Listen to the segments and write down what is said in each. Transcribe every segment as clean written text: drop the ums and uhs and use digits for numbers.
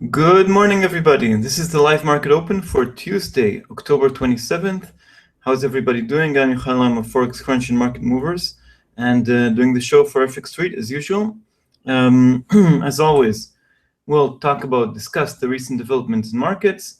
Good morning, everybody. This is the live market open for Tuesday, October 27th. How's everybody doing? I'm Yohay Elam of Forex Crunch and Market Movers, and doing the show for FX Street as usual. As always, we'll discuss the recent developments in markets,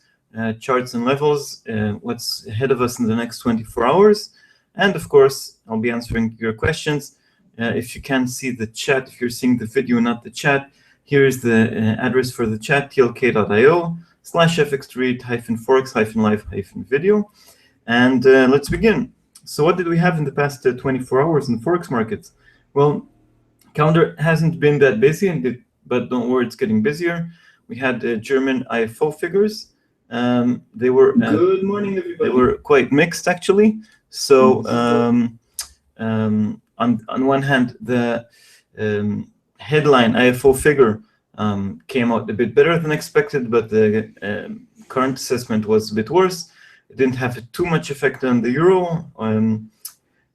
charts and levels, what's ahead of us in the next 24 hours, and of course, I'll be answering your questions. If you can see the chat, if you're seeing the video, not the chat, here is the address for the chat, tlk.io/fxstreet-forex-live-video. And let's begin. So what did we have in the past 24 hours in the Forex markets? Well, calendar hasn't been that busy, but don't worry, it's getting busier. We had German IFO figures. They were good morning, everybody. They were quite mixed, actually. So on one hand, the headline IFO figure came out a bit better than expected, but the current assessment was a bit worse. It didn't have too much effect on the euro.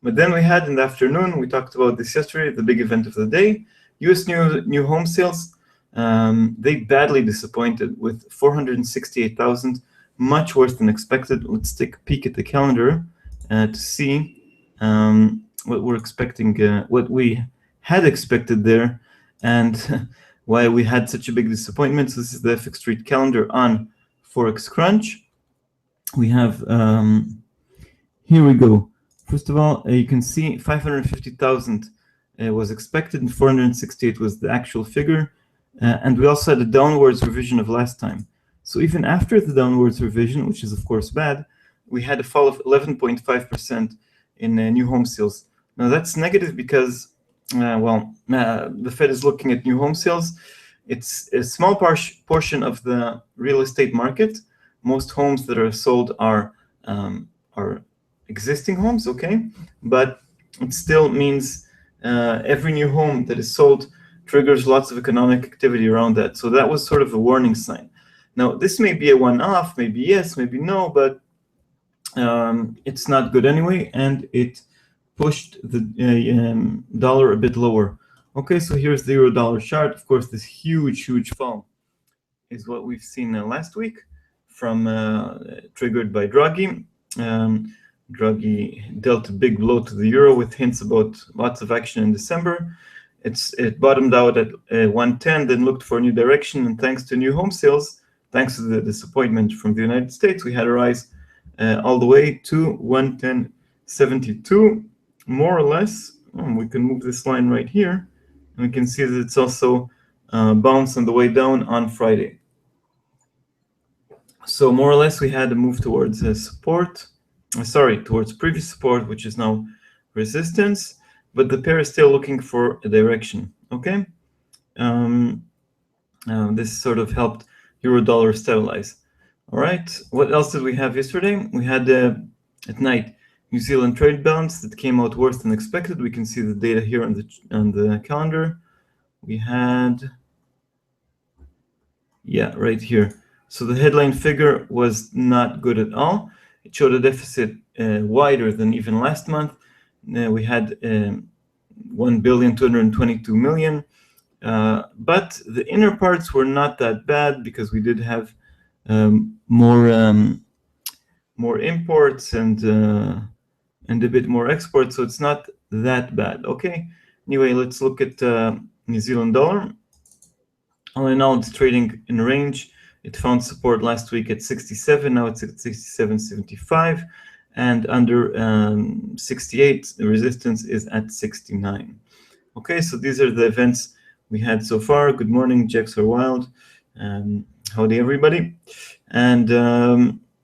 But then we had in the afternoon, we talked about this yesterday, the big event of the day, US new home sales. They badly disappointed with 468,000, much worse than expected. Let's take a peek at the calendar to see what we're expecting, what we had expected there, and why we had such a big disappointment. So this is the FX Street calendar on Forex Crunch. We have, here we go. First of all, you can see 550,000 was expected and 468 was the actual figure. And we also had a downwards revision of last time. So even after the downwards revision, which is of course bad, we had a fall of 11.5% in new home sales. Now that's negative because the Fed is looking at new home sales. It's a small portion of the real estate market. Most homes that are sold are existing homes, okay? But it still means every new home that is sold triggers lots of economic activity around that. So that was sort of a warning sign. Now, this may be a one-off, maybe yes, maybe no, but it's not good anyway, and it pushed the dollar a bit lower. Okay, so here's the euro-dollar chart. Of course, this huge fall is what we've seen last week, from triggered by Draghi. Draghi dealt a big blow to the euro with hints about lots of action in December. It bottomed out at 110, then looked for a new direction, and thanks to new home sales, thanks to the disappointment from the United States, we had a rise all the way to 110.72, more or less. We can move this line right here, and we can see that it's also bounced on the way down on Friday. So more or less, we had a move towards towards previous support, which is now resistance, but the pair is still looking for a direction, okay? This sort of helped euro-dollar stabilize. All right, what else did we have yesterday? We had, at night, New Zealand trade balance that came out worse than expected. We can see the data here on the calendar. We had, yeah, right here. So the headline figure was not good at all. It showed a deficit wider than even last month. We had 1,222,000,000, but the inner parts were not that bad because we did have more imports and a bit more exports, so it's not that bad. Okay. Anyway, let's look at New Zealand dollar. All in all, it's trading in range. It found support last week at 67. Now it's at 67.75, and under 68. The resistance is at 69. Okay, so these are the events we had so far. Good morning, Jacks are wild. Howdy, everybody. And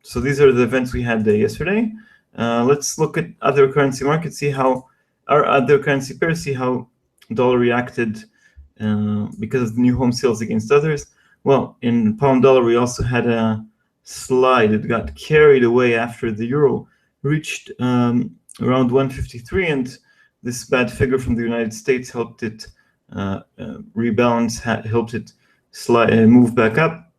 so these are the events we had yesterday. Let's look at other currency markets, see how our other currency pairs, see how dollar reacted because of the new home sales against others. Well, in pound dollar, we also had a slide. It got carried away after the euro reached around 153, and this bad figure from the United States helped it rebalance, helped it move back up.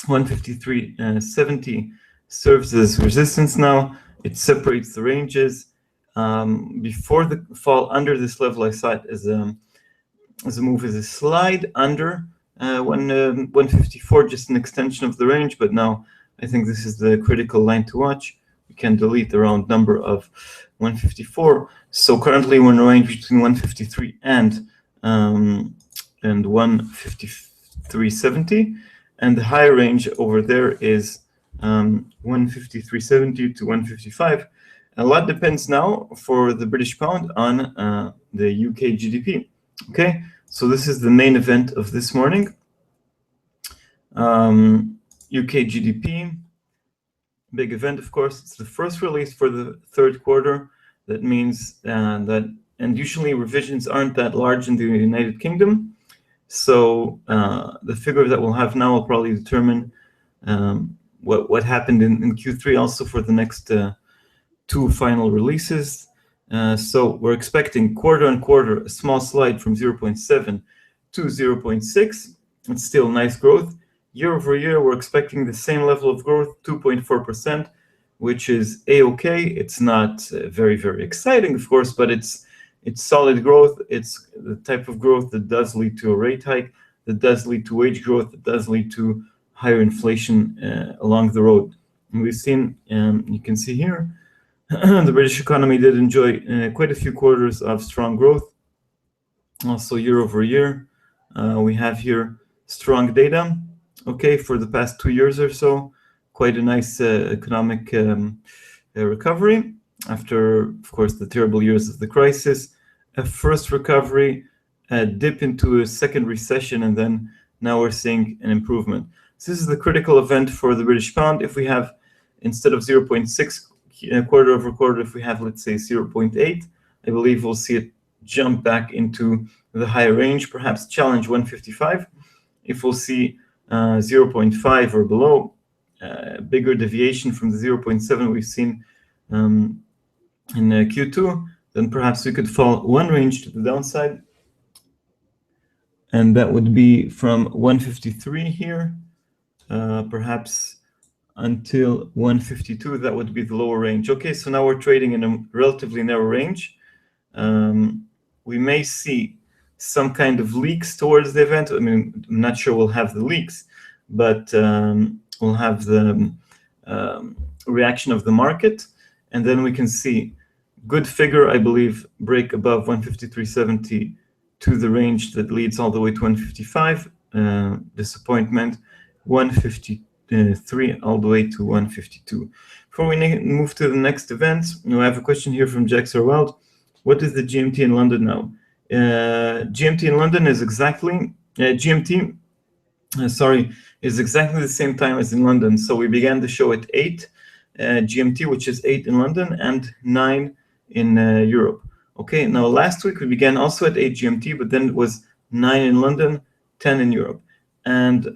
153.70 serves as resistance now. It separates the ranges. Before the fall under this level, I saw it as a move, as a slide under 154, just an extension of the range, but now I think this is the critical line to watch. We can delete the round number of 154. So currently we're in a range between 153 and 153.70, and the higher range over there is 153.70 to 155. A lot depends now for the British pound on the UK GDP. Okay, so this is the main event of this morning. UK GDP, big event, of course. It's the first release for the third quarter. That means that, and usually revisions aren't that large in the United Kingdom. So the figure that we'll have now will probably determine what happened in Q3 also for the next two final releases. So we're expecting quarter on quarter a small slide from 0.7 to 0.6. It's still nice growth. Year over year, we're expecting the same level of growth, 2.4%, which is a-okay. It's not very, very exciting, of course, but it's solid growth. It's the type of growth that does lead to a rate hike, that does lead to wage growth, that does lead to higher inflation along the road. And we've seen, you can see here, the British economy did enjoy quite a few quarters of strong growth. Also year over year, we have here strong data, okay, for the past 2 years or so. Quite a nice economic recovery after, of course, the terrible years of the crisis. A first recovery, a dip into a second recession, and then now we're seeing an improvement. So this is the critical event for the British pound. If we have, instead of 0.6 quarter over quarter, if we have, let's say, 0.8, I believe we'll see it jump back into the higher range, perhaps challenge 155. If we'll see 0.5 or below, bigger deviation from the 0.7 we've seen in Q2, then perhaps we could fall one range to the downside, and that would be from 153 here, perhaps until 152. That would be the lower range. Okay, so now we're trading in a relatively narrow range. We may see some kind of leaks towards the event. I mean, I'm not sure we'll have the leaks, but we'll have the reaction of the market, and then we can see good figure, I believe, break above 153.70 to the range that leads all the way to 155. Disappointment, 153 all the way to 152. Before we move to the next event, we have a question here from Jack Sorwell. What is the GMT in London now? GMT in London is exactly is exactly the same time as in London. So we began the show at 8 GMT, which is 8 in London and 9 in Europe. Okay, now last week we began also at 8 GMT, but then it was 9 in London, 10 in Europe. And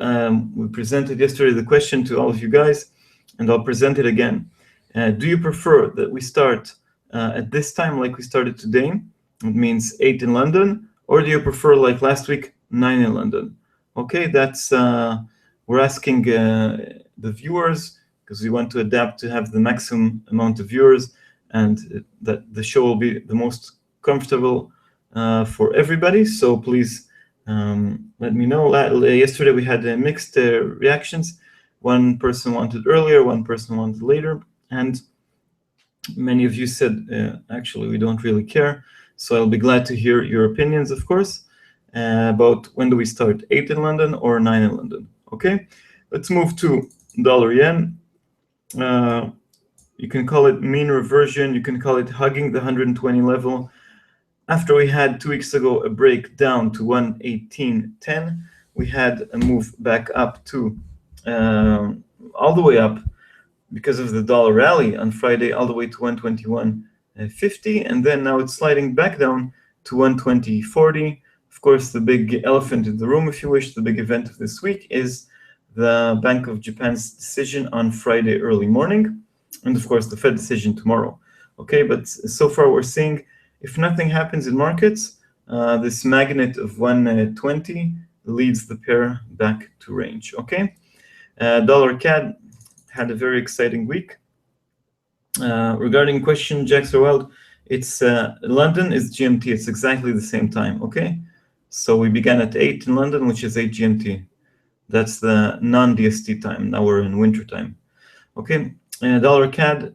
we presented yesterday the question to all of you guys, and I'll present it again. Do you prefer that we start at this time like we started today? It means 8 in London, or do you prefer like last week, 9 in London? Okay, that's we're asking the viewers, because we want to adapt to have the maximum amount of viewers, and that the show will be the most comfortable for everybody. So please let me know. Yesterday we had mixed reactions. One person wanted earlier, one person wanted later, and many of you said, actually, we don't really care. So I'll be glad to hear your opinions, of course, about when do we start, 8 in London or 9 in London. Okay, let's move to dollar yen. You can call it mean reversion. You can call it hugging the 120 level. After we had 2 weeks ago a break down to 118.10, we had a move back up to all the way up because of the dollar rally on Friday, all the way to 121.50, and then now it's sliding back down to 120.40. Of course, the big elephant in the room, if you wish, the big event of this week is the Bank of Japan's decision on Friday early morning, and of course the Fed decision tomorrow. Okay, but so far we're seeing, if nothing happens in markets, this magnet of 120 leads the pair back to range. Okay, dollar CAD had a very exciting week. Regarding question, Jack Sorwell, it's London is GMT. It's exactly the same time. Okay, So we began at 8 in London, which is 8 GMT. That's the non-DST time. Now we're in winter time. Okay, dollar CAD,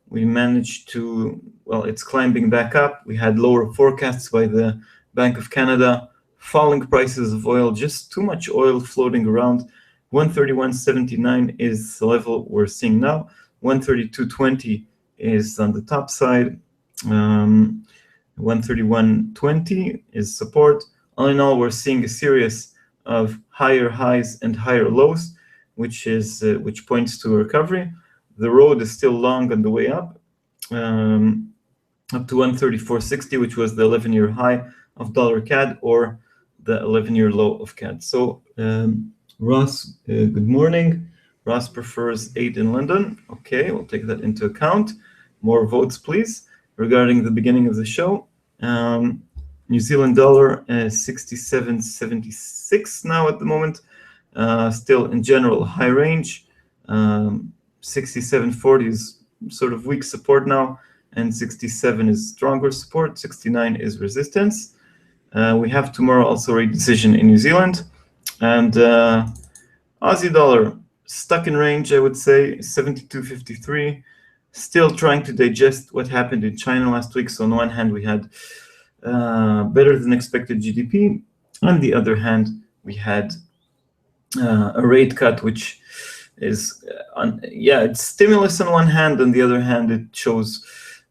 we managed to, well, it's climbing back up. We had lower forecasts by the Bank of Canada, falling prices of oil, just too much oil floating around. 131.79 is the level we're seeing now. 132.20 is on the top side. 131.20 is support. All in all, we're seeing a series of higher highs and higher lows, which points to a recovery. The road is still long on the way up to 134.60, which was the 11-year high of dollar CAD or the 11-year low of CAD. So Ross, good morning. Ross prefers 8 in London. Okay, we'll take that into account. More votes, please. Regarding the beginning of the show, New Zealand dollar 67.76 now at the moment. Still in general high range. 67.40 is sort of weak support now, and 67 is stronger support. 69 is resistance. We have tomorrow also a decision in New Zealand, and Aussie dollar stuck in range, I would say 72.53. Still trying to digest what happened in China last week. So on one hand, we had better than expected GDP. On the other hand, we had a rate cut, which is, it's stimulus on one hand. On the other hand, it shows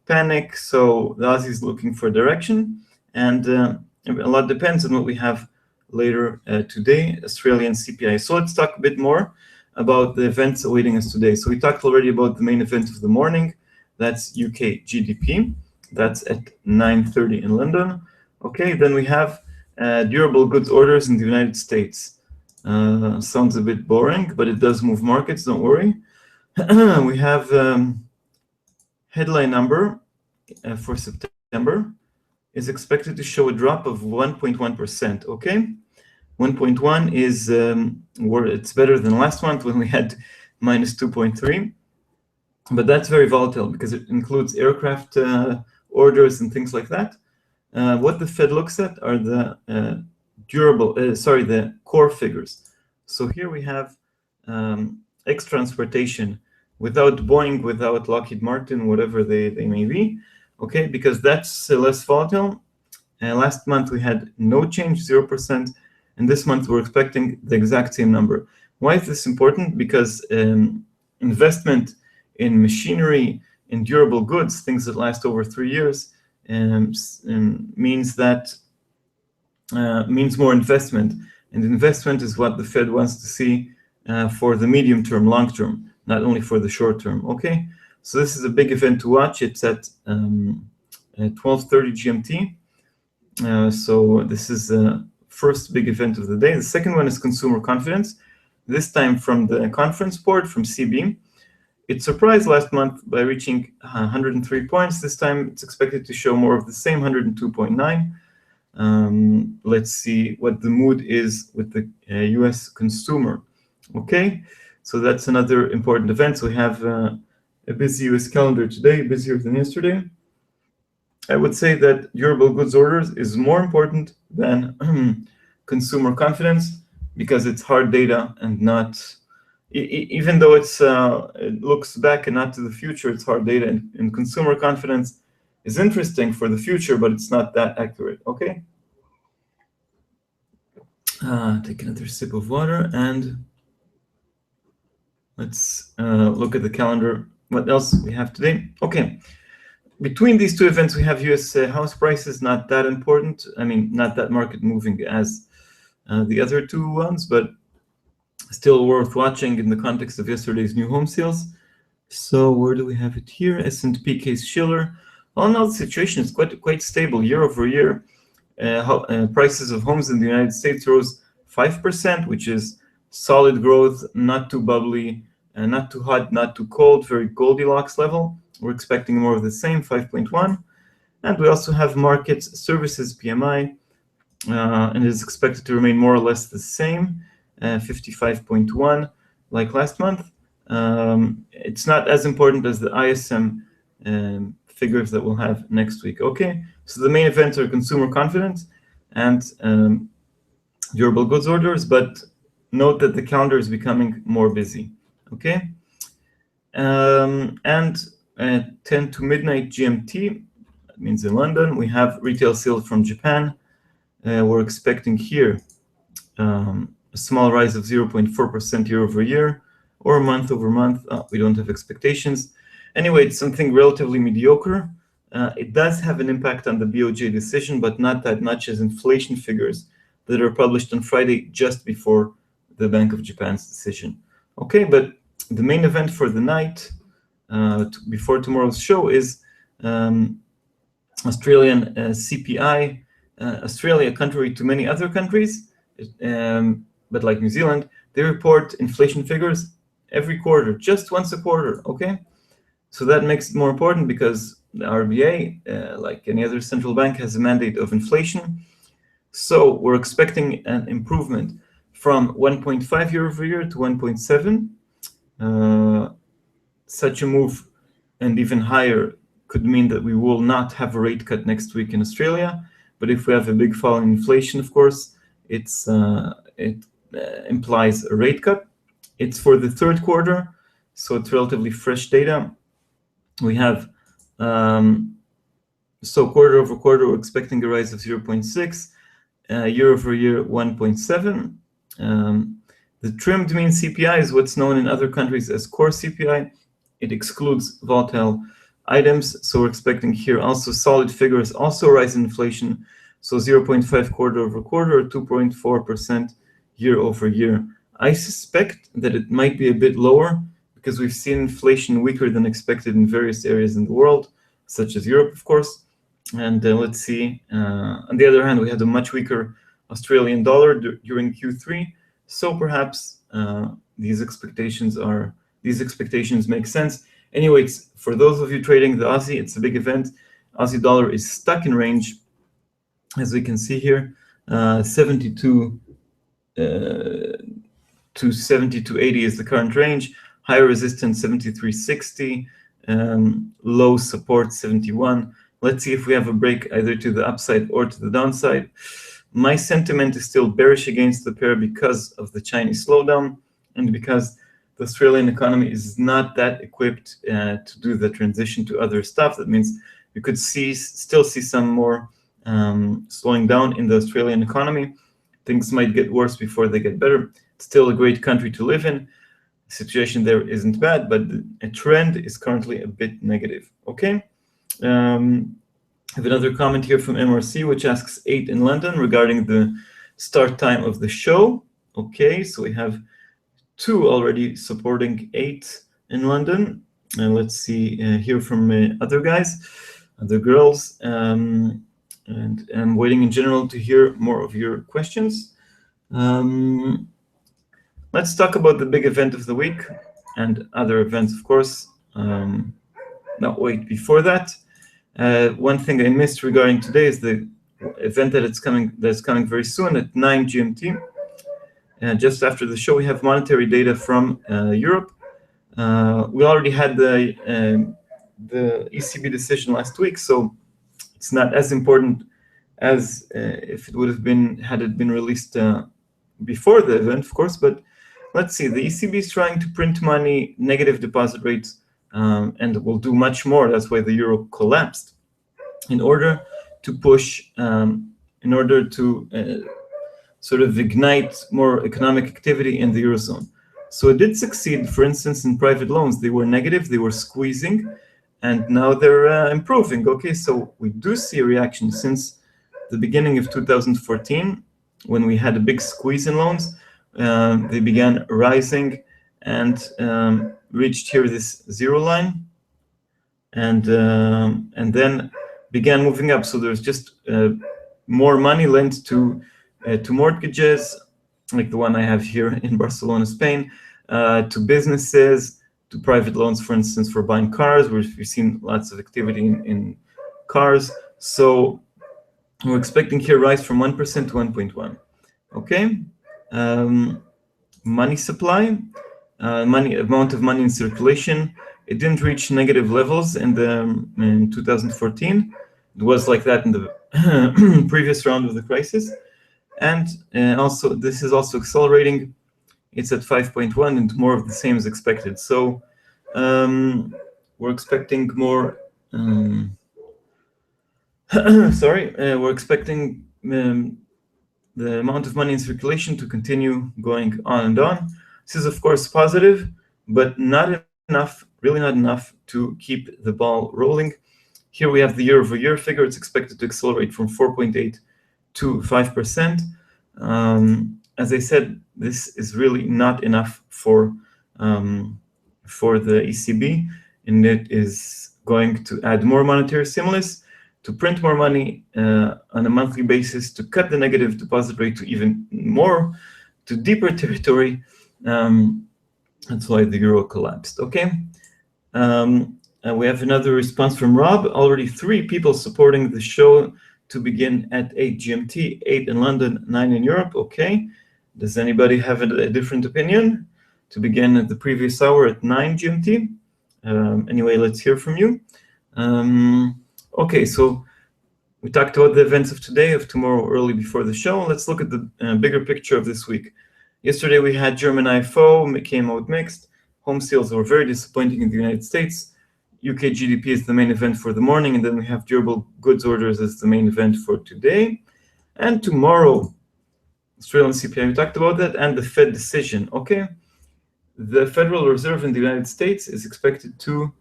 panic. So the Aussie is looking for direction. And a lot depends on what we have later today, Australian CPI. So let's talk a bit more about the events awaiting us today. So we talked already about the main event of the morning. That's UK GDP. That's at 9:30 in London. Okay, then we have durable goods orders in the United States. Sounds a bit boring, but it does move markets, don't worry. We have headline number for September is expected to show a drop of 1.1%, okay? 1.1 is where it's better than last month when we had minus 2.3. But that's very volatile because it includes aircraft orders and things like that. What the Fed looks at are the the core figures. So here we have ex-transportation without Boeing, without Lockheed Martin, whatever they may be, okay, because that's less volatile. Last month we had no change, 0%, and this month we're expecting the exact same number. Why is this important? Because investment in machinery, in durable goods, things that last over 3 years, means more investment, and investment is what the Fed wants to see for the medium term, long term, not only for the short term. Okay, so this is a big event to watch. It's at 12:30 GMT. So this is the first big event of the day. The second one is consumer confidence. This time from the conference board from CB. It surprised last month by reaching 103 points. This time it's expected to show more of the same, 102.9. Let's see what the mood is with the US consumer. Okay, so that's another important event. So we have a busy US calendar today, busier than yesterday. I would say that durable goods orders is more important than consumer confidence because it's hard data and not, even though it looks back and not to the future, it's hard data, and consumer confidence is interesting for the future, but it's not that accurate. Okay. Take another sip of water and let's look at the calendar. What else we have today? Okay. Between these two events, we have US house prices, not that important. I mean, not that market moving as the other two ones, but still worth watching in the context of yesterday's new home sales. So where do we have it here? S&P Case Shiller. All in all, the situation is quite stable year over year. Prices of homes in the United States rose 5%, which is solid growth, not too bubbly, not too hot, not too cold, very Goldilocks level. We're expecting more of the same, 5.1. And we also have markets services PMI, and it's expected to remain more or less the same, 55.1, like last month. It's not as important as the ISM figures that we'll have next week. Okay, so the main events are consumer confidence and durable goods orders, but note that the calendar is becoming more busy. Okay, and at 10 to midnight GMT, that means in London, we have retail sales from Japan. We're expecting here a small rise of 0.4% year over year, or month over month. We don't have expectations. Anyway, it's something relatively mediocre. It does have an impact on the BOJ decision, but not that much as inflation figures that are published on Friday just before the Bank of Japan's decision. Okay, but the main event for the night before tomorrow's show is Australian CPI. Australia, contrary to many other countries, but like New Zealand, they report inflation figures every quarter, just once a quarter, okay? So that makes it more important because the RBA, like any other central bank, has a mandate of inflation. So we're expecting an improvement from 1.5 year over year to 1.7. Such a move and even higher could mean that we will not have a rate cut next week in Australia. But if we have a big fall in inflation, of course, it implies a rate cut. It's for the third quarter, so it's relatively fresh data. We have, so quarter over quarter, we're expecting a rise of 0.6, year over year 1.7. The trimmed mean CPI is what's known in other countries as core CPI. It excludes volatile items, so we're expecting here also solid figures, also rise in inflation, so 0.5 quarter over quarter, or 2.4% year over year. I suspect that it might be a bit lower because we've seen inflation weaker than expected in various areas in the world, such as Europe, of course. And let's see. On the other hand, we had a much weaker Australian dollar during Q3, so perhaps these expectations make sense. Anyways, for those of you trading the Aussie, it's a big event. Aussie dollar is stuck in range, as we can see here, 72 to 72.80 is the current range. High resistance 73.60, low support 71. Let's see if we have a break either to the upside or to the downside. My sentiment is still bearish against the pair because of the Chinese slowdown and because the Australian economy is not that equipped to do the transition to other stuff. That means you could still see some more slowing down in the Australian economy. Things might get worse before they get better. It's still a great country to live in. The situation there isn't bad, but a trend is currently a bit negative. Okay. I have another comment here from MRC, which asks 8 in London regarding the start time of the show. Okay, so we have 2 already supporting 8 in London. And let's see hear from other guys, other girls. And I'm waiting in general to hear more of your questions. Let's talk about the big event of the week and other events, of course. No, wait, before that, one thing I missed regarding today is the event that's coming very soon at 9 GMT. Just after the show, we have monetary data from Europe. We already had the ECB decision last week, so it's not as important as if it would have been had it been released before the event, of course. But let's see, the ECB is trying to print money, negative deposit rates, and will do much more. That's why the euro collapsed, in order to push, in order to sort of ignite more economic activity in the eurozone. So it did succeed. For instance, in private loans, they were negative, they were squeezing, and now they're improving. Okay, so we do see a reaction since the beginning of 2014, when we had a big squeeze in loans. They began rising and reached here this zero line, and then began moving up. So there's just more money lent to mortgages, like the one I have here in Barcelona, Spain, to businesses, to private loans, for instance, for buying cars, where we've seen lots of activity in cars. So we're expecting here rise from 1% to 1.1. Okay. Money supply, amount of money in circulation. It didn't reach negative levels in 2014. It was like that in the previous round of the crisis. And also, this is also accelerating. It's at 5.1, and more of the same is expected. So we're expecting more. We're expecting the amount of money in circulation to continue going on and on. This is, of course, positive, but not enough, really not enough to keep the ball rolling. Here we have the year-over-year figure. It's expected to accelerate from 4.8 to 5%. As I said, this is really not enough for the ECB, and it is going to add more monetary stimulus, to print more money on a monthly basis, to cut the negative deposit rate to even more, to deeper territory. That's why the euro collapsed. Okay. And we have another response from Rob. Already 3 people supporting the show to begin at 8 GMT, 8 in London, 9 in Europe. Okay. Does anybody have a different opinion? To begin at the previous hour at 9 GMT? Anyway, let's hear from you. Okay, so we talked about the events of today, of tomorrow, early before the show. Let's look at the bigger picture of this week. Yesterday we had German IFO, came out mixed. Home sales were very disappointing in the United States. UK GDP is the main event for the morning, and then we have durable goods orders as the main event for today. And tomorrow, Australian CPI, we talked about that, and the Fed decision. Okay, the Federal Reserve in the United States is expected to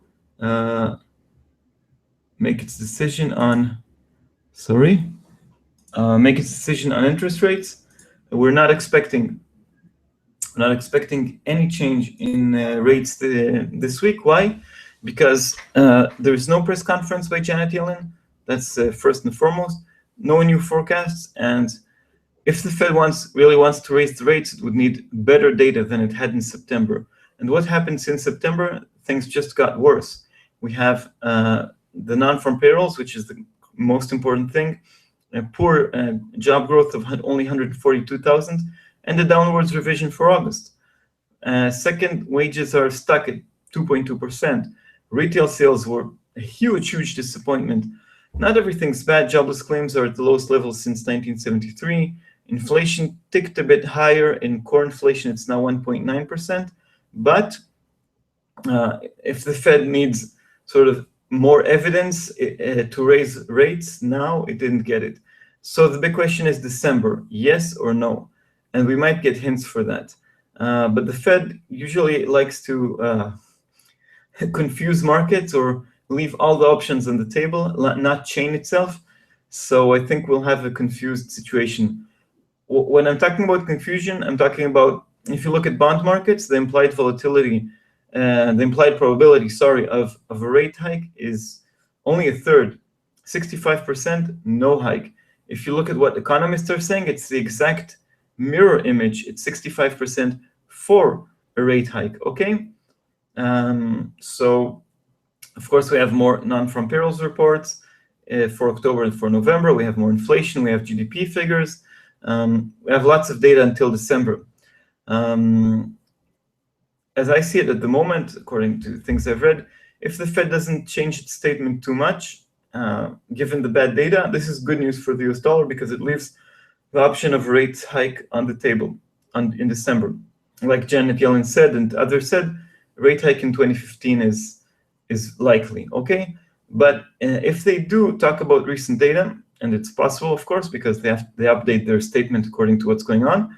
make its decision on, interest rates. We're not expecting any change in rates this week. Why? Because there is no press conference by Janet Yellen. That's first and foremost. No new forecasts, and if the Fed really wants to raise the rates, it would need better data than it had in September. And what happened since September? Things just got worse. We have the non-farm payrolls, which is the most important thing, a poor job growth of only 142,000, and a downwards revision for August. Second, wages are stuck at 2.2%. Retail sales were a huge disappointment. Not everything's bad. Jobless claims are at the lowest level since 1973. Inflation ticked a bit higher. In core inflation, it's now 1.9%. But if the Fed needs sort of more evidence to raise rates now, it didn't get it. So the big question is December, yes or no? And we might get hints for that. But the Fed usually likes to confuse markets or leave all the options on the table, not chain itself. So I think we'll have a confused situation. When I'm talking about confusion, I'm talking about, if you look at bond markets, the implied volatility, the implied probability, of a rate hike is only a third, 65%, no hike. If you look at what economists are saying, it's the exact mirror image. It's 65% for a rate hike, okay? So, of course, we have more non-farm payrolls reports for October and for November. We have more inflation. We have GDP figures. We have lots of data until December. As I see it at the moment, according to things I've read, if the Fed doesn't change its statement too much, given the bad data, this is good news for the US dollar because it leaves the option of rate hike on the table in December. Like Janet Yellen said and others said, rate hike in 2015 is likely, okay? But if they do talk about recent data, and it's possible, of course, because they update their statement according to what's going on,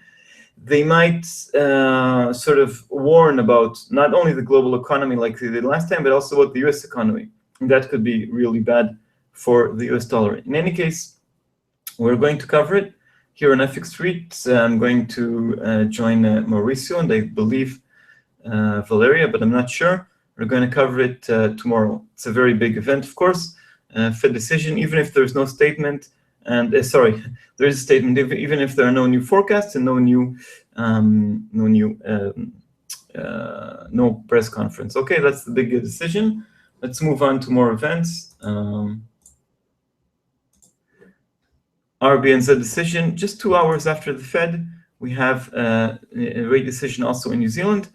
they might sort of warn about not only the global economy like they did last time, but also about the US economy. And that could be really bad for the US dollar. In any case, we're going to cover it here on FX Street. I'm going to join Mauricio and I believe Valeria, but I'm not sure. We're going to cover it tomorrow. It's a very big event, of course. Fed decision, even if there's no statement, and there is a statement, even if there are no new forecasts and no press conference. Okay, that's the big decision. Let's move on to more events. RBNZ decision, just 2 hours after the Fed, we have a rate decision also in New Zealand.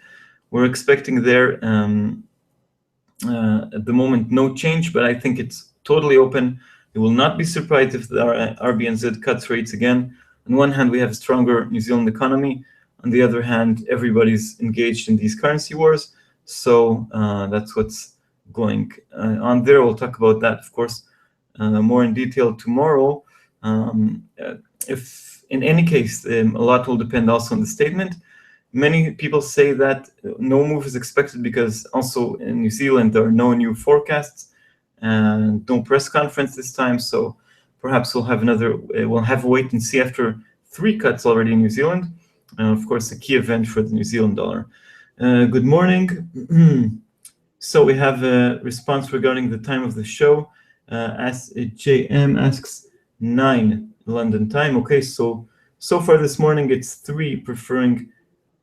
We're expecting there, at the moment, no change, but I think it's totally open. You will not be surprised if the RBNZ cuts rates again. On one hand, we have a stronger New Zealand economy. On the other hand, everybody's engaged in these currency wars. So that's what's going on there. We'll talk about that, of course, more in detail tomorrow. If in any case, a lot will depend also on the statement. Many people say that no move is expected because also in New Zealand there are no new forecasts and no press conference this time. So perhaps we'll have a wait and see after 3 cuts already in New Zealand. Of course, a key event for the New Zealand dollar. Good morning. So we have a response regarding the time of the show. As JM asks 9 London time. Okay, so far this morning it's 3 preferring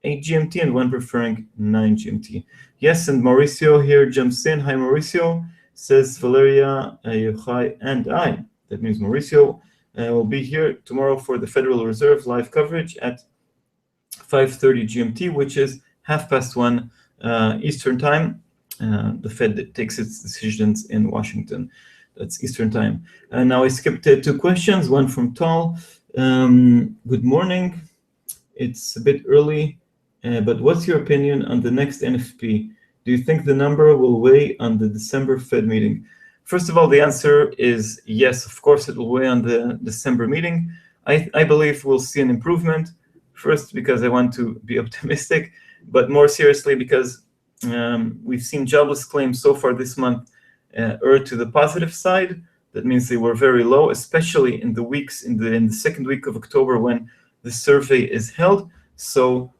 8 GMT and 1 preferring 9 GMT. Yes, and Mauricio here jumps in. Hi, Mauricio. Says Valeria, Yohay, and I. That means Mauricio will be here tomorrow for the Federal Reserve live coverage at 5:30 GMT, which is 1:30 Eastern time. The Fed takes its decisions in Washington. That's Eastern time. And now I skipped 2 questions, one from Tal. Good morning. It's a bit early, but what's your opinion on the next NFP? Do you think the number will weigh on the December Fed meeting? First of all, the answer is yes, of course it will weigh on the December meeting. I believe we'll see an improvement. First, because I want to be optimistic, but more seriously because we've seen jobless claims so far this month err to the positive side. That means they were very low, especially in the weeks in the second week of October when the survey is held. So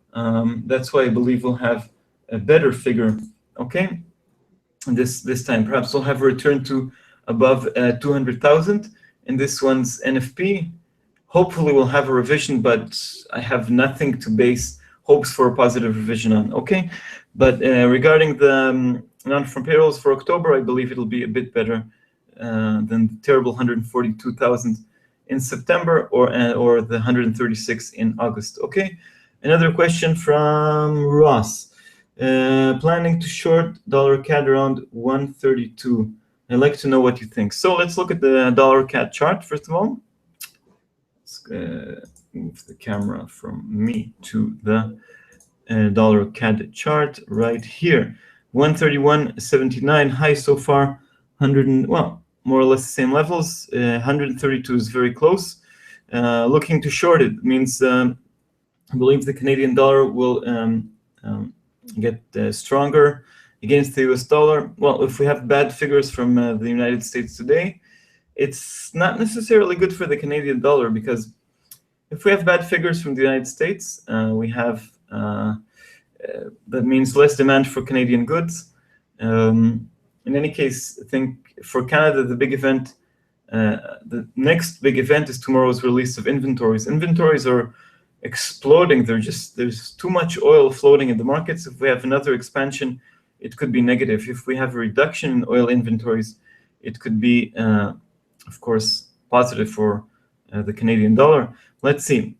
that's why I believe we'll have a better figure. Okay, this time perhaps we'll have a return to above 200,000 in this one's NFP. Hopefully we'll have a revision, but I have nothing to base hopes for a positive revision on. Okay, but regarding the non-farm payrolls for October, I believe it'll be a bit better than the terrible 142,000 in September or the 136 in August. Okay, another question from Ross. Planning to short dollar CAD around 132. I'd like to know what you think. So let's look at the dollar CAD chart first of all. Let's move the camera from me to the dollar CAD chart right here. 131.79 high so far. 100 well, more or less the same levels. 132 is very close. Looking to short it means I believe the Canadian dollar will get stronger against the US dollar. Well, if we have bad figures from the United States today, it's not necessarily good for the Canadian dollar because if we have bad figures from the United States, we have that means less demand for Canadian goods. In any case, I think for Canada, the big event, the next big event is tomorrow's release of inventories. Inventories are exploding. There's too much oil floating in the markets. If we have another expansion, it could be negative. If we have a reduction in oil inventories, it could be, of course, positive for the Canadian dollar. Let's see.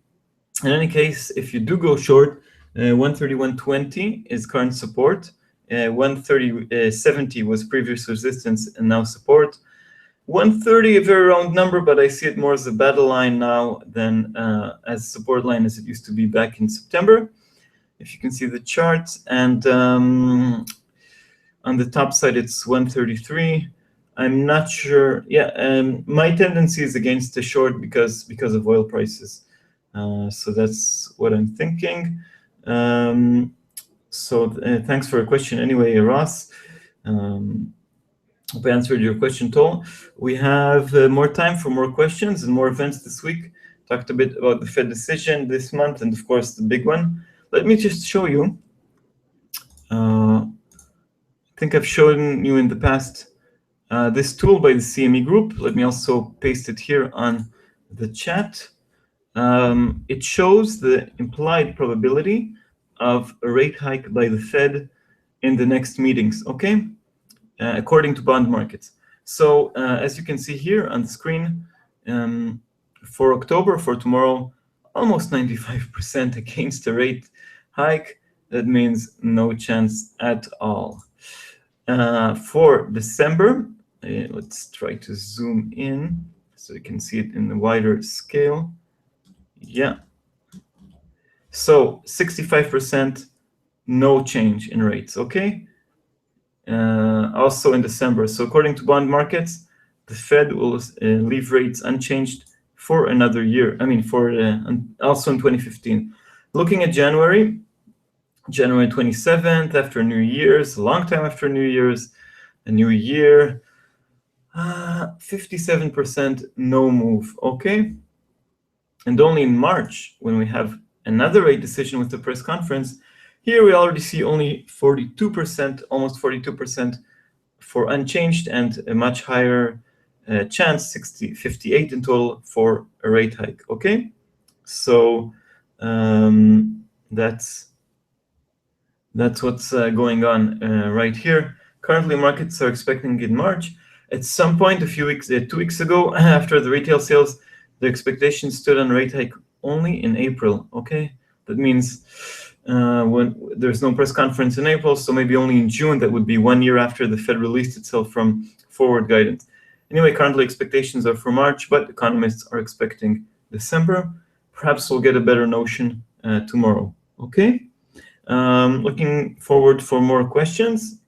In any case, if you do go short, 131.20 is current support. 130.70 was previous resistance and now support. 130, a very round number, but I see it more as a battle line now than as a support line as it used to be back in September. If you can see the charts, and on the top side it's 133. I'm not sure. Yeah, my tendency is against the short because of oil prices. So that's what I'm thinking. Thanks for your question anyway, Ross. Hope I answered your question, Tol. We have more time for more questions and more events this week. Talked a bit about the Fed decision this month and, of course, the big one. Let me just show you. I think I've shown you in the past this tool by the CME Group. Let me also paste it here on the chat. It shows the implied probability of a rate hike by the Fed in the next meetings, okay? According to bond markets. So as you can see here on the screen, for October, for tomorrow, almost 95% against a rate hike. That means no chance at all. For December, let's try to zoom in so you can see it in a wider scale. Yeah. So 65% no change in rates, okay? Also in December. So according to bond markets, the Fed will leave rates unchanged for another year. I mean, for also in 2015. Looking at January 27th, after New Year's, a long time after New Year's, a new year, 57% no move, okay? And only in March, when we have another rate decision with the press conference, here we already see only 42%, almost 42% for unchanged, and a much higher chance, 58 in total, for a rate hike, okay? So that's what's going on right here. Currently, markets are expecting in March. At some point, 2 weeks ago, after the retail sales, the expectation stood on rate hike only in April. Okay, that means when there's no press conference in April, so maybe only in June. That would be 1 year after the Fed released itself from forward guidance. Anyway, currently expectations are for March, but economists are expecting December. Perhaps we'll get a better notion tomorrow. Okay. Looking forward for more questions.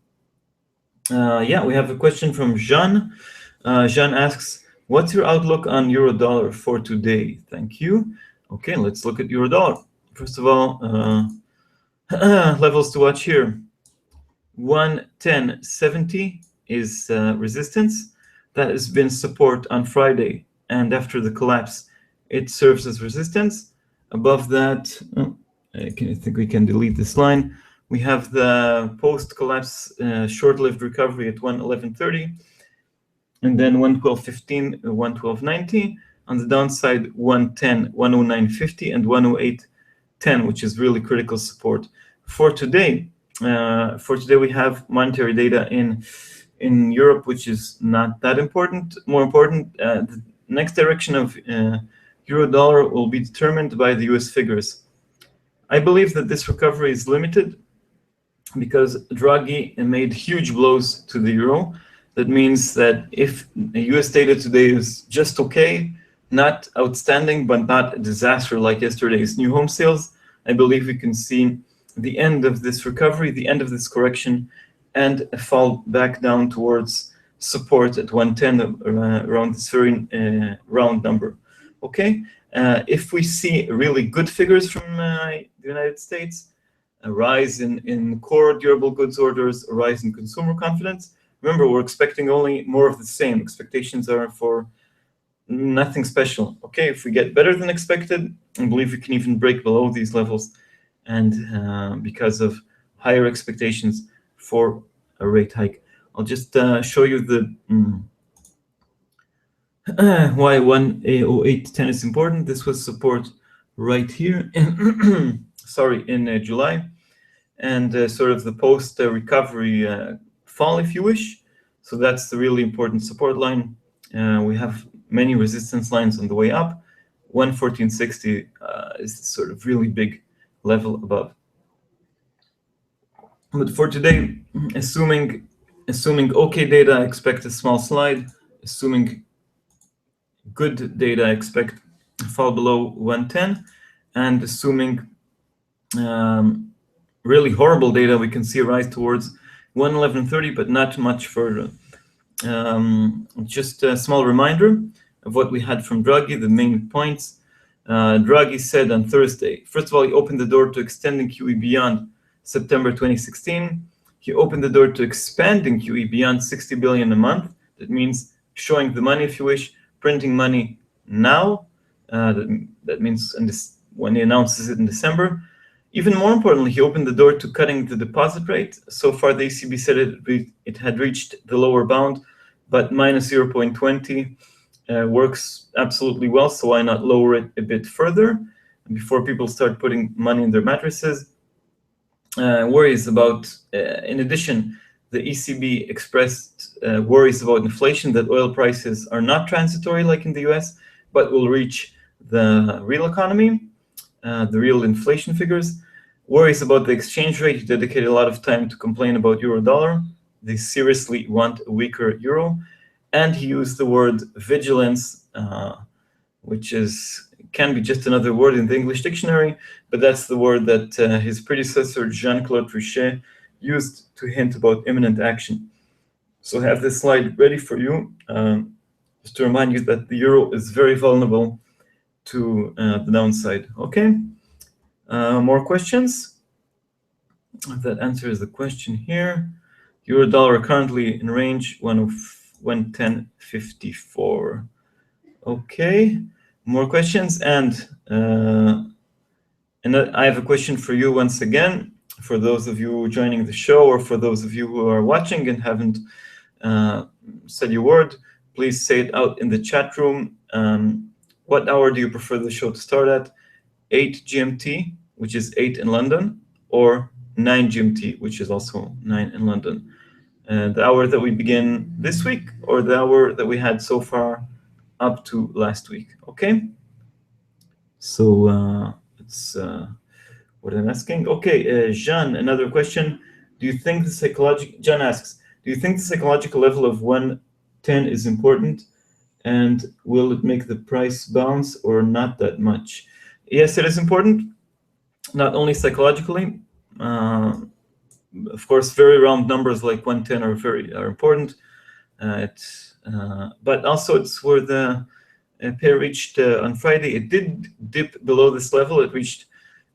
Yeah, we have a question from Jean. Jean asks, what's your outlook on euro dollar for today? Thank you. Okay, let's look at euro dollar. First of all, levels to watch here. 110.70 is resistance. That has been support on Friday, and after the collapse, it serves as resistance. Above that, I think we can delete this line. We have the post-collapse short-lived recovery at 111.30, and then 112.15, 112.90. On the downside, 110, 109.50, and 108.10, which is really critical support. For today, we have monetary data in Europe, which is not that important. More important, the next direction of euro dollar will be determined by the US figures. I believe that this recovery is limited because Draghi made huge blows to the euro. That means that if US data today is just okay, not outstanding, but not a disaster like yesterday's new home sales, I believe we can see the end of this recovery, the end of this correction, and a fall back down towards support at 110, around this very round number. Okay, if we see really good figures from the United States, a rise in core durable goods orders, a rise in consumer confidence. Remember, we're expecting only more of the same. Expectations are for nothing special. Okay, if we get better than expected, I believe we can even break below these levels, and because of higher expectations for a rate hike. I'll just show you the why 108.10 is important. This was support right here in in July, and sort of the post recovery fall, if you wish. So that's the really important support line. We have many resistance lines on the way up. 114.60 is sort of really big level above. But for today, assuming okay data, I expect a small slide. Assuming good data, I expect a fall below 110, and assuming really horrible data, we can see a rise towards 111.30, but not much further. Just a small reminder of what we had from Draghi, the main points. Draghi said on Thursday, first of all, he opened the door to extending QE beyond September 2016. He opened the door to expanding QE beyond 60 billion a month. That means showing the money, if you wish, printing money now. That means when he announces it in December. Even more importantly, he opened the door to cutting the deposit rate. So far, the ECB said it had reached the lower bound, but minus 0.20 works absolutely well. So why not lower it a bit further before people start putting money in their mattresses? Worries about, in addition, the ECB expressed worries about inflation, that oil prices are not transitory like in the US, but will reach the real economy, the real inflation figures. Worries about the exchange rate. He dedicated a lot of time to complain about euro dollar. They seriously want a weaker euro. and he used the word vigilance, which can be just another word in the English dictionary, but that's the word that his predecessor, Jean-Claude Trichet, used to hint about imminent action. So I have this slide ready for you, just to remind you that the euro is very vulnerable to the downside. Okay, more questions? That answers the question here. Euro dollar currently in range 110.54. Okay, more questions, and I have a question for you once again, for those of you joining the show, or for those of you who are watching and haven't said your word, please say it out in the chat room. What hour do you prefer the show to start at? 8 GMT, which is 8 in London, or 9 GMT, which is also 9 in London? The hour that we begin this week, or the hour that we had so far up to last week? Okay. So it's what I'm asking. Okay, Jean, another question. Do you think the psychological? Jean asks, do you think the psychological level of 110 is important, and will it make the price bounce or not that much? Yes, it is important, not only psychologically. Of course, very round numbers like 110 are important. But also it's where the pair reached on Friday. It did dip below this level. It reached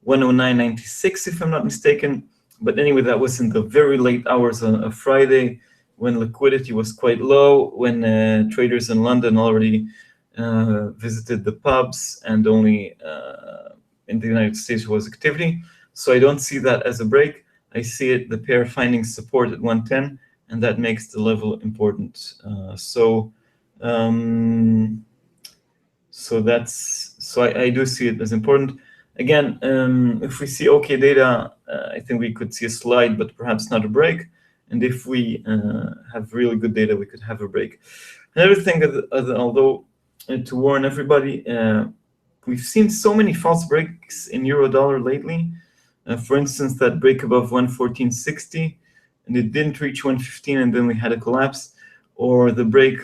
109.96, if I'm not mistaken. But anyway, that was in the very late hours of Friday, when liquidity was quite low, when traders in London already visited the pubs, and only in the United States was activity. So I don't see that as a break. I see the pair finding support at 110, and that makes the level important. So I do see it as important. Again, if we see okay data, I think we could see a slide, but perhaps not a break. And if we have really good data, we could have a break. Another thing, although to warn everybody, we've seen so many false breaks in euro dollar lately. For instance, that break above 114.60, and it didn't reach 115, and then we had a collapse, or the break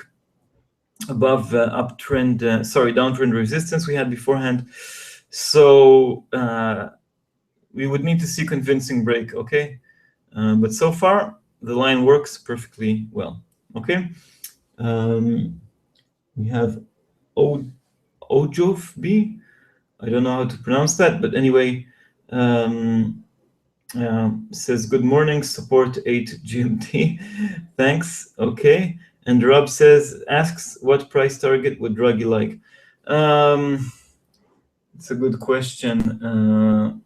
above downtrend resistance we had beforehand. So we would need to see convincing break, okay? But so far, the line works perfectly well, okay? We have Ojov B. I don't know how to pronounce that, but anyway, says, good morning, support 8 GMT. Thanks, okay. And Rob asks, what price target would Draghi like? It's a good question.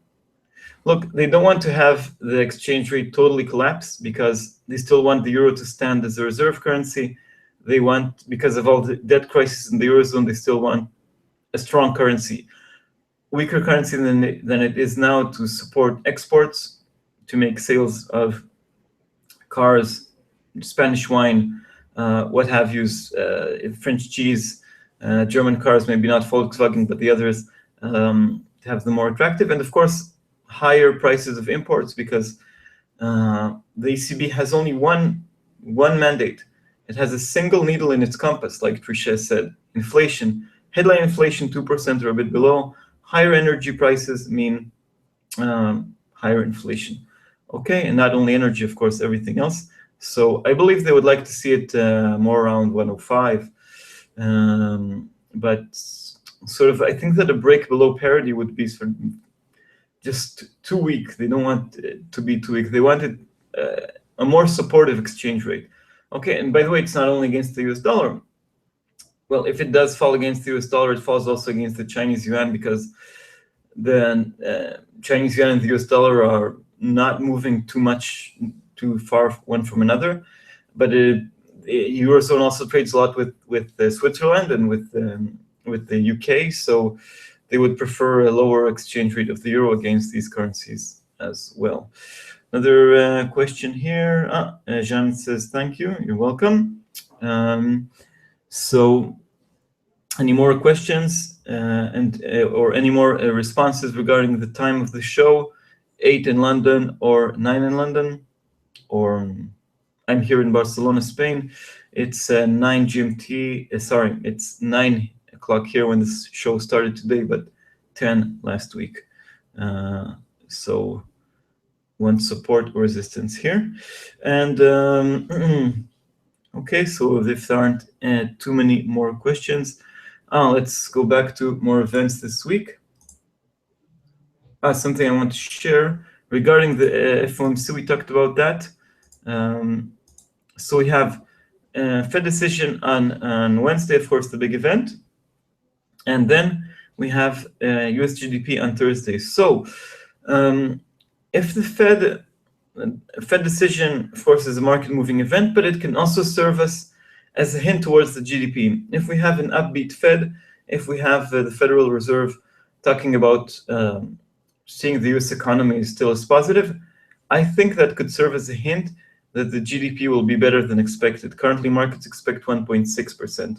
Look, they don't want to have the exchange rate totally collapse, because they still want the euro to stand as a reserve currency. They want, because of all the debt crisis in the Eurozone, they still want a strong currency. Weaker currency than it is now, to support exports, to make sales of cars, Spanish wine, what have you, French cheese, German cars, maybe not Volkswagen, but the others, to have them more attractive. And of course, higher prices of imports, because the ECB has only one mandate. It has a single needle in its compass, like Trichet said. Inflation, headline inflation 2% or a bit below. Higher energy prices mean higher inflation. Okay, and not only energy, of course, everything else. So I believe they would like to see it more around 105. But sort of, I think that a break below parity would be sort of just too weak. They don't want it to be too weak. They wanted a more supportive exchange rate. Okay, and by the way, it's not only against the US dollar. Well, if it does fall against the US dollar, it falls also against the Chinese yuan, because the Chinese yuan and the US dollar are not moving too far one from another. But the Eurozone also trades a lot with Switzerland and with the UK, so they would prefer a lower exchange rate of the euro against these currencies as well. Another question here. Jean says, thank you. You're welcome. So any more questions or any more responses regarding the time of the show? 8 in London or 9 in London? Or I'm here in Barcelona, Spain. It's 9 GMT. Sorry, it's 9 o'clock here when this show started today, but 10 last week. So one support or resistance here. And okay, so if there aren't too many more questions, let's go back to more events this week. Something I want to share regarding the FOMC, we talked about that. So we have Fed decision on Wednesday, of course, the big event. And then we have US GDP on Thursday. So if the Fed decision, of course, is a market-moving event, but it can also serve us as a hint towards the GDP. If we have an upbeat Fed, if we have the Federal Reserve talking about seeing the US economy is still as positive, I think that could serve as a hint that the GDP will be better than expected. Currently, markets expect 1.6%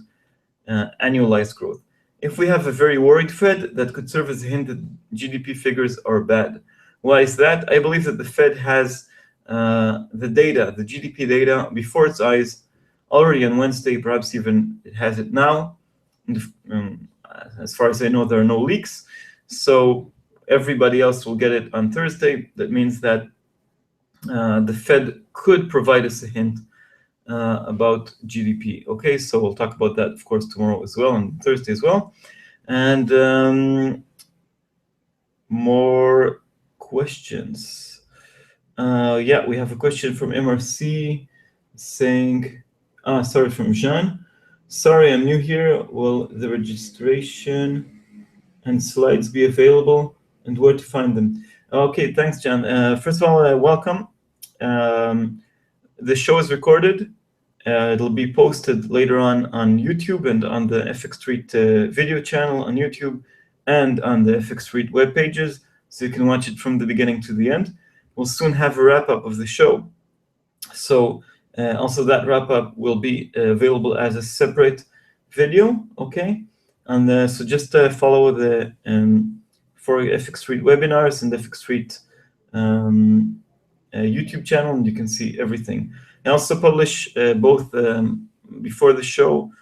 annualized growth. If we have a very worried Fed, that could serve as a hint that GDP figures are bad. Why is that? I believe that the Fed has the data, the GDP data, before its eyes already on Wednesday, perhaps even it has it now. As far as I know, there are no leaks. So everybody else will get it on Thursday. That means that the Fed could provide us a hint about GDP. Okay, so we'll talk about that, of course, tomorrow as well, and Thursday as well. And more questions. Yeah, we have a question from MRC saying, sorry, from Jean. Sorry, I'm new here. Will the registration and slides be available, and where to find them? Okay, thanks, John. First of all, welcome. The show is recorded. It'll be posted later on YouTube and on the FX Street video channel on YouTube and on the FX Street web pages, so you can watch it from the beginning to the end. We'll soon have a wrap-up of the show. So also that wrap-up will be available as a separate video, okay? And so just follow the for FX Street webinars and the FX Street YouTube channel, and you can see everything. I also publish both before the show,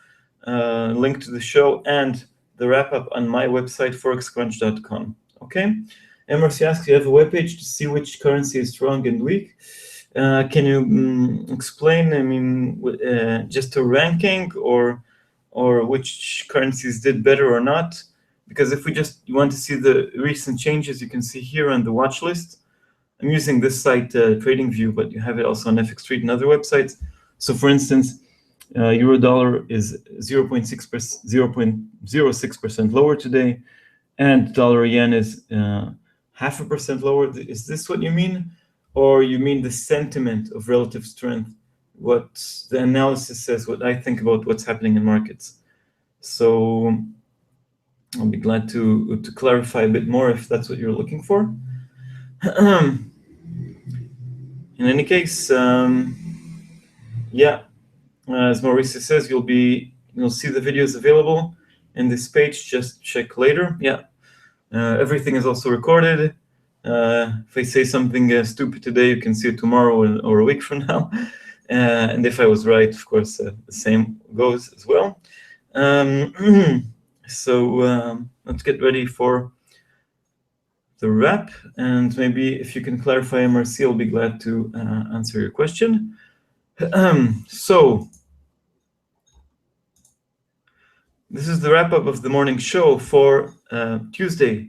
link to the show and the wrap-up on my website, forexcrunch.com. Okay? MRC asks, you have a webpage to see which currency is strong and weak. Can you explain, I mean, just a ranking or which currencies did better or not? Because if you want to see the recent changes, you can see here on the watch list. I'm using this site, TradingView, but you have it also on FX Street and other websites. So for instance, euro dollar is 0.06% lower today, and dollar yen is 0.5% lower. Is this what you mean? Or you mean the sentiment of relative strength, what the analysis says, what I think about what's happening in markets? So I'll be glad to clarify a bit more if that's what you're looking for. In any case, yeah, as Maurice says, you'll see the videos available in this page. Just check later. Yeah, everything is also recorded. If I say something stupid today, you can see it tomorrow or a week from now. And if I was right, of course, the same goes as well. So let's get ready for the wrap, and maybe if you can clarify, MRC, I'll be glad to answer your question. So this is the wrap-up of the morning show for Tuesday,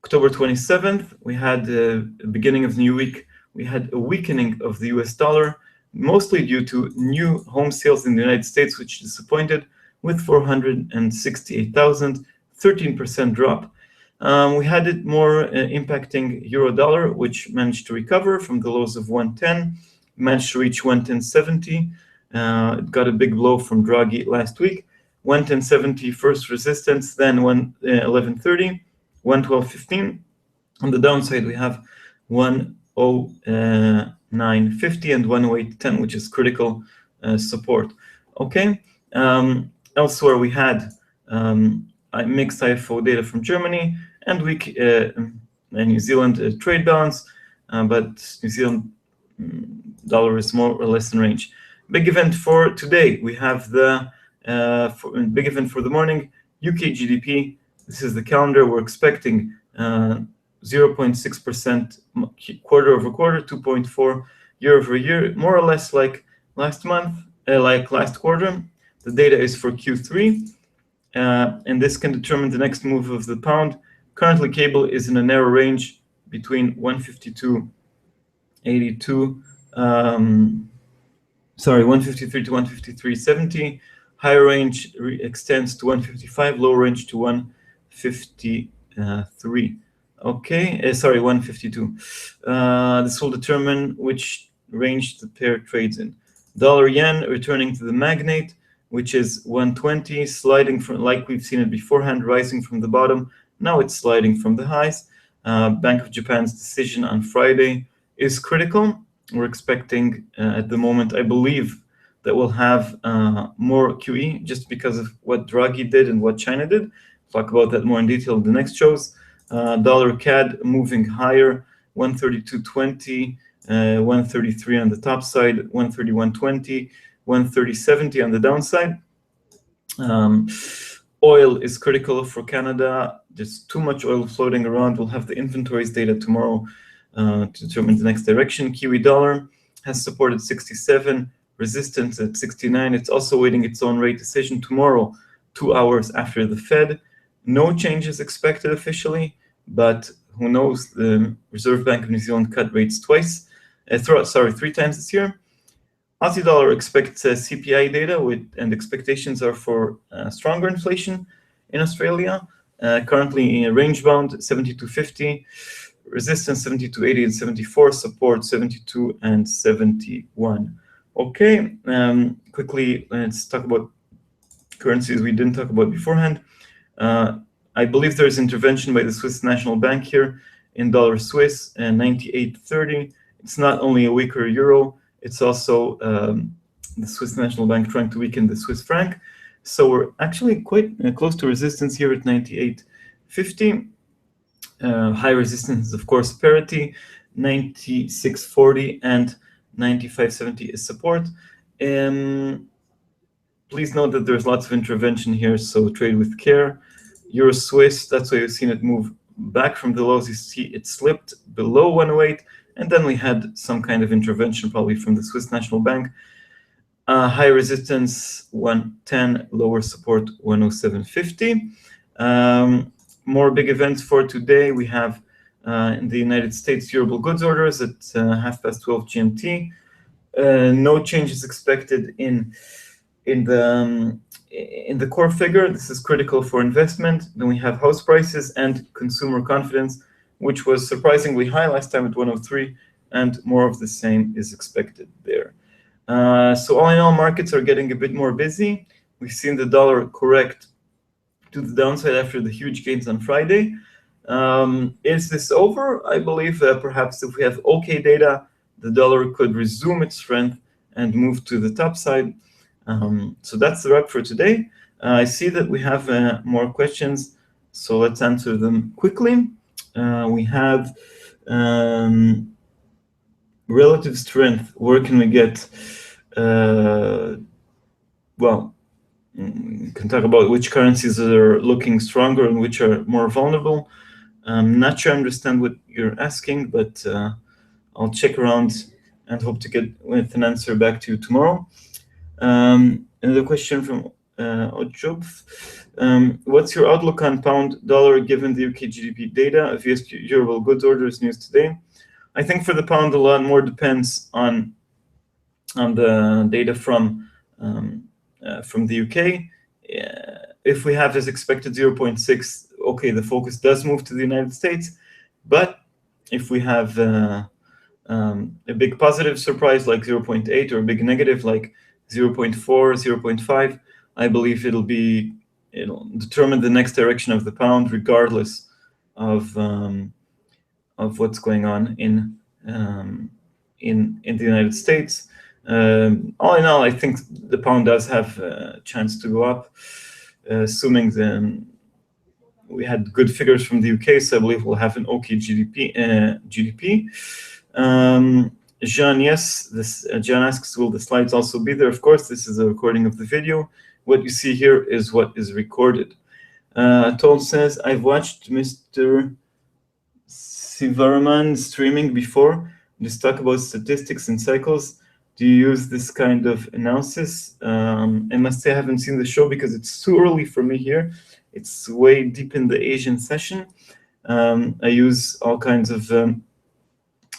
October 27th. We had the beginning of the new week. We had a weakening of the US dollar, mostly due to new home sales in the United States, which disappointed with 468,000, 13% drop. We had it more impacting euro dollar, which managed to recover from the lows of 110, managed to reach 110.70. It got a big blow from Draghi last week. 110.70 first resistance, then 11.30, 112.15. On the downside, we have 109.50 and 108.10, which is critical support. Okay. Elsewhere, we had mixed IFO data from Germany and weak New Zealand trade balance, but New Zealand dollar is more or less in range. big event for today. We have the big event for the morning, UK GDP. This is the calendar. We're expecting 0.6% quarter over quarter, 2.4 year over year, more or less like last month, like last quarter. The data is for Q3, and this can determine the next move of the pound. Currently, cable is in a narrow range between 152.82. 153 to 153.70. Higher range extends to 155, low range to 153. Okay, 152. This will determine which range the pair trades in. Dollar yen returning to the magnate, which is 120, sliding from, like we've seen it beforehand, rising from the bottom. Now it's sliding from the highs. Bank of Japan's decision on Friday is critical. We're expecting at the moment, I believe, that we'll have more QE just because of what Draghi did and what China did. Talk about that more in detail in the next shows. Dollar CAD moving higher, 132.20, 133 on the top side, 131.20, 130.70 on the downside. Oil is critical for Canada. There's too much oil floating around. We'll have the inventories data tomorrow to determine the next direction. Kiwi dollar has supported 67, resistance at 69. It's also waiting its own rate decision tomorrow, 2 hours after the Fed. No changes expected officially, but who knows? The Reserve Bank of New Zealand cut rates twice. 3 times this year. Aussie dollar expects CPI data and expectations are for stronger inflation in Australia. Currently in a range bound 72.50, resistance 72.80 and 74, support 72 and 71. Okay, quickly let's talk about currencies we didn't talk about beforehand. I believe there's intervention by the Swiss National Bank here in dollar Swiss and 98.30. It's not only a weaker euro, it's also the Swiss National Bank trying to weaken the Swiss franc. So we're actually quite close to resistance here at 98.50. High resistance, of course, parity, 96.40 and 95.70 is support. Please note that there's lots of intervention here, so trade with care. Euro Swiss, that's why you've seen it move back from the lows. You see it slipped below 108, and then we had some kind of intervention probably from the Swiss National Bank. High resistance 110, lower support 107.50. More big events for today. We have in the United States durable goods orders at 12:30 GMT. No changes expected in the core figure. This is critical for investment. Then we have house prices and consumer confidence, which was surprisingly high last time at 103, and more of the same is expected there. So all in all, markets are getting a bit more busy. We've seen the dollar correct to the downside after the huge gains on Friday. Is this over? I believe perhaps if we have okay data, the dollar could resume its strength and move to the top side. So that's the wrap for today. I see that we have more questions, so let's answer them quickly. We have relative strength. Where can we get? Well, we can talk about which currencies are looking stronger and which are more vulnerable. I'm not sure I understand what you're asking, but I'll check around and hope to get with an answer back to you tomorrow. Another question from Ojob. What's your outlook on pound dollar given the UK GDP data? If US durable goods orders news today, I think for the pound a lot more depends on the data from the UK. If we have as expected 0.6, okay, the focus does move to the United States. But if we have a big positive surprise like 0.8 or a big negative like 0.4, 0.5, I believe it'll determine the next direction of the pound, regardless of what's going on in the United States. All in all, I think the pound does have a chance to go up, assuming we had good figures from the UK, so I believe we'll have an okay GDP. Jean, yes, this Jean asks, will the slides also be there? Of course, this is a recording of the video. What you see here is what is recorded. Toll says, I've watched Mr. Sivarman streaming before. Just talk about statistics and cycles. Do you use this kind of analysis? I must say I haven't seen the show because it's too early for me here. It's way deep in the Asian session. I use all kinds of,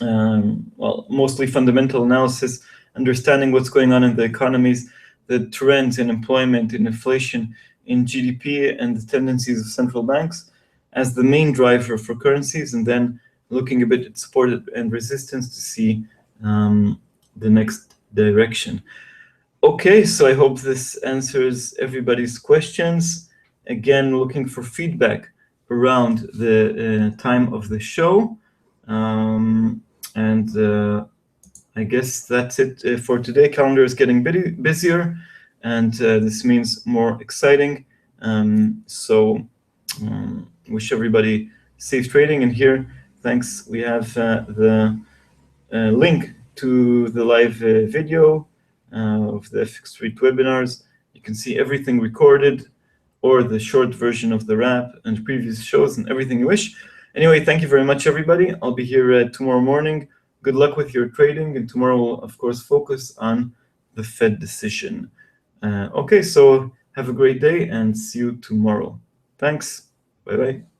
well, mostly fundamental analysis, understanding what's going on in the economies, the trends in employment, in inflation, in GDP, and the tendencies of central banks as the main driver for currencies, and then looking a bit at support and resistance to see the next direction. Okay, so I hope this answers everybody's questions. Again, looking for feedback around the time of the show. And I guess that's it for today. Calendar is getting busier, and this means more exciting. Wish everybody safe trading. And here, thanks, we have the link to the live video of the FX Street webinars. You can see everything recorded, or the short version of the wrap and previous shows and everything you wish. Anyway, thank you very much, everybody. I'll be here tomorrow morning. Good luck with your trading, and tomorrow we'll, of course, focus on the Fed decision. Okay, so have a great day and see you tomorrow. Thanks. Bye-bye.